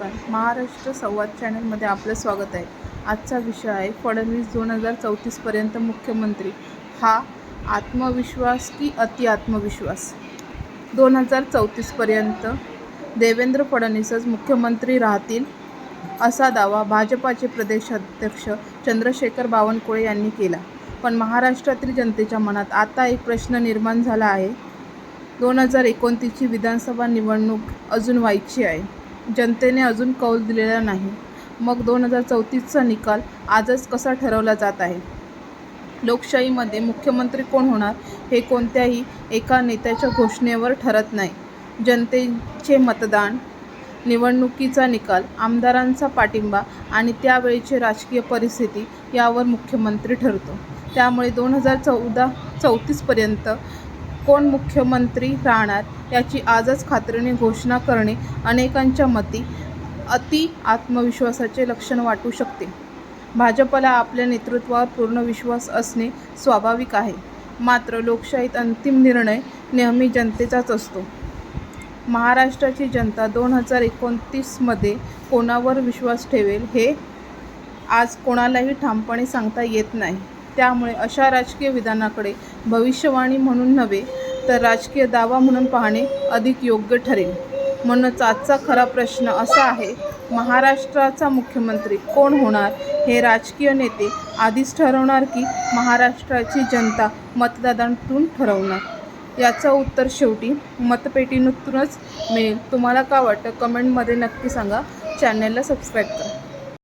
नमस्कार. महाराष्ट्र संवाद चॅनलमध्ये आपलं स्वागत आहे. आजचा विषय आहे फडणवीस 2034 पर्यंत मुख्यमंत्री. हा आत्मविश्वास की अति आत्मविश्वास? 2034 पर्यंत देवेंद्र फडणवीसच मुख्यमंत्री राहतील असा दावा भाजपाचे प्रदेशाध्यक्ष चंद्रशेखर बावनकुळे यांनी केला. पण महाराष्ट्रातील जनतेच्या मनात आता एक प्रश्न निर्माण झाला आहे. 2029ची विधानसभा निवडणूक अजून व्हायची आहे. जनतेने अजून कौल दिलेला नाही. मग 2034चा निकाल आजच कसा ठरवला जात आहे? लोकशाहीमध्ये मुख्यमंत्री कोण होणार हे कोणत्याही एका नेत्याच्या घोषणेवर ठरत नाही. जनतेचे मतदान, निवडणुकीचा निकाल, आमदारांचा पाठिंबा आणि त्यावेळची राजकीय परिस्थिती यावर मुख्यमंत्री ठरतो. त्यामुळे 2034 पर्यंत कोण मुख्यमंत्री राहणार याची आजच खात्रीने घोषणा करणे अनेकांच्या मते अति आत्मविश्वासाचे लक्षण वाटू शकते. भाजपला आपल्या नेतृत्वावर पूर्ण विश्वास असणे स्वाभाविक आहे. मात्र लोकशाहीत अंतिम निर्णय नेहमी जनतेचाच असतो. महाराष्ट्राची जनता 2029मध्ये कोणावर विश्वास ठेवेल हे आज कोणालाही ठामपणे सांगता येत नाही. त्यामुळे अशा राजकीय विधानाकडे भविष्यवाणी म्हणून नव्हे तर राजकीय दावा म्हणून पाहणे अधिक योग्य ठरेल. म्हणूनच आजचा खरा प्रश्न असा आहे, महाराष्ट्राचा मुख्यमंत्री कोण होणार हे राजकीय नेते आधीच ठरवणार की महाराष्ट्राची जनता मतदानातून ठरवणार? याचं उत्तर शेवटी मतपेटीतूनच मिळेल. तुम्हाला काय वाटतं कमेंटमध्ये नक्की सांगा. चॅनलला सबस्क्राईब करा.